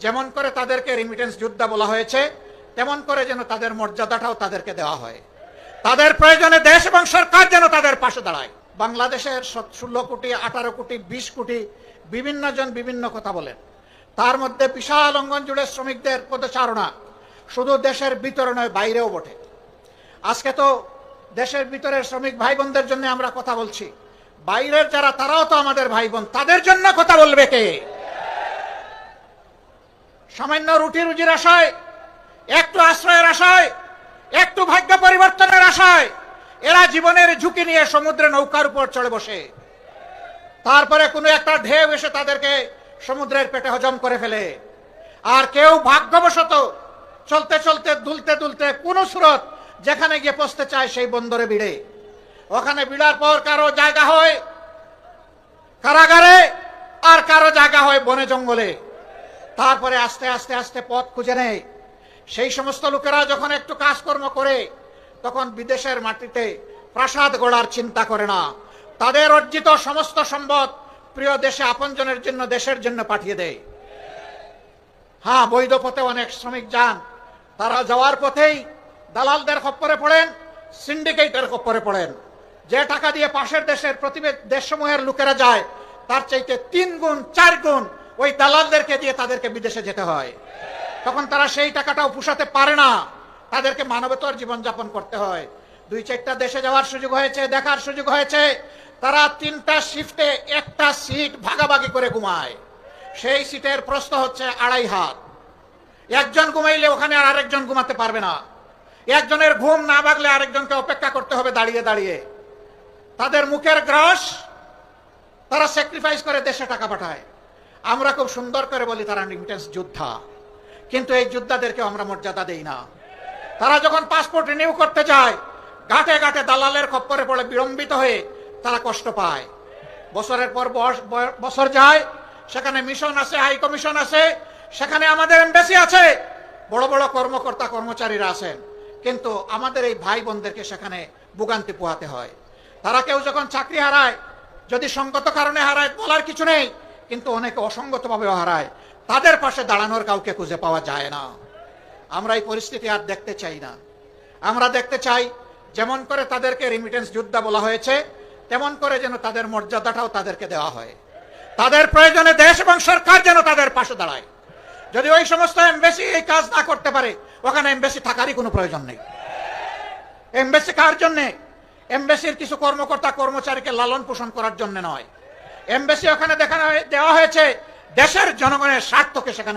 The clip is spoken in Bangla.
যেমন করে তাদেরকে রেমিটেন্স যোদ্ধা বলা হয়েছে, তেমন করে যেন তাদের মর্যাদাটাও তাদেরকে দেওয়া হয়। তাদের প্রয়োজনে দেশ এবং সরকার যেন তাদের পাশে দাঁড়ায়। বাংলাদেশের 16 কোটি, 18 কোটি, 20 কোটি বিভিন্ন জন বিভিন্ন কথা বলেন। তার মধ্যে বিশাল অঙ্গন জুড়ে শ্রমিকদের পদচারণা শুধু দেশের ভিতরে নয়, বাইরেও বটে। আজকে তো দেশের ভিতরের শ্রমিক ভাই বোনদের জন্য আমরা কথা বলছি, বাইরের যারা তারাও তো আমাদের ভাই বোন, তাদের জন্য কথা বলবে কে? সামান্য রুটি রুজির আশায়, একটু আশ্রয়ের আশায়, একটু ভাগ্য পরিবর্তনের আশায় এরা জীবনের ঝুঁকি নিয়ে সমুদ্রে নৌকার উপর চড়ে বসে, তারপরে কোনো একটা ঢেউ এসে তাদেরকে সমুদ্রের পেটে হজম করে ফেলে। আর কেউ ভাগ্যবশত চলতে চলতে দুলতে দুলতে কোন স্রোত যেখানে গিয়ে পৌঁছতে চায় সেই বন্দরে ভিড়ে, ওখানে ভিড়ার পর কারো জায়গা হয় কারাগারে, আর কারো জায়গা হয় বনে জঙ্গলে। তারপরে আস্তে আস্তে আস্তে পথ খুঁজে নেয়। সেই সমস্ত লোকেরা যখন একটু কাজকর্ম করে, তখন বিদেশের মাটিতে প্রাসাদ গড়ার চিন্তা করে না, তাদের অর্জিত সমস্ত সম্পদ প্রিয় দেশে আপনজনের জন্য, দেশের জন্য পাঠিয়ে দেয়। হ্যাঁ, বৈধ পথে অনেক শ্রমিক যান, তারা যাওয়ার পথেই দালালদের খপ্পরে পড়েন, সিন্ডিকেটের খপ্পরে পড়েন। যে টাকা দিয়ে পাশের দেশের দেশসমূহের লোকেরা যায়, তার চাইতে 3 গুণ 4 গুণ ওই দালালদেরকে দিয়ে তাদেরকে বিদেশে যেতে হয়। তখন তারা সেই টাকাটাও পুষাতে পারে না, তাদেরকে মানবেতর জীবনযাপন করতে হয়। 2-4টা দেশে যাওয়ার সুযোগ হয়েছে, দেখার সুযোগ হয়েছে, তারা 3টা শিফটে একটা সিট ভাগাভাগি করে ঘুমায়। সেই সিটের প্রস্থ হচ্ছে 2.5 হাত। একজন ঘুমাইলে ওখানে আর আরেকজন ঘুমাতে পারবে না। একজনের ঘুম না ভাগলে আরেকজনকে অপেক্ষা করতে হবে দাঁড়িয়ে দাঁড়িয়ে। তাদের মুখের গ্রাস তারা স্যাক্রিফাইস করে দেশে টাকা পাঠায়। আমরা খুব সুন্দর করে বলি তারা রেমিটেন্স যোদ্ধা, কিন্তু এই যোদ্ধাদেরকে আমরা মর্যাদা দেই না। তারা যখন পাসপোর্ট রিনিউ করতে যায়, ঘাটে ঘাটে দালালের খপ্পরে পড়ে বিড়ম্বিত হয়ে তারা কষ্ট পায়। বছরের পর বছর যায়, সেখানে মিশন আছে, হাই কমিশন আছে, সেখানে আমাদের এমবাসি আছে, বড় বড় কর্মকর্তা কর্মচারীরা আছেন, কিন্তু আমাদের এই ভাই বোনদেরকে সেখানে ভোগান্তি পোহাতে হয়। তারা কেউ যখন চাকরি হারায়, যদি সঙ্গত কারণে হারায় বলার কিছু নেই, কিন্তু অনেকে অসঙ্গতভাবেও হারায়, তাদের পাশে দাঁড়ানোর কাউকে খুঁজে পাওয়া যায় না। আমরা এই পরিস্থিতি আর দেখতে চাই না। আমরা দেখতে চাই যেমন করে তাদেরকে রেমিটেন্স যোদ্ধা বলা হয়েছে, তেমন করে যেন তাদের মর্যাদাটাও তাদেরকে দেওয়া হয়। তাদের প্রয়োজনে দেশ এবং সরকার যেন তাদের পাশে দাঁড়ায়। যদি ওই সমস্ত এমবাসি এই কাজ না করতে পারে, ওখানে এমবাসি থাকারই কোনো প্রয়োজন নেই। এমবাসি কার জন্যে? এমবাসির কিছু কর্মকর্তা কর্মচারীকে লালন পোষণ করার জন্য নয়। এমবাসি ওখানে দেওয়া হয়েছে দেশের জনগণের স্বার্থকে সেখানে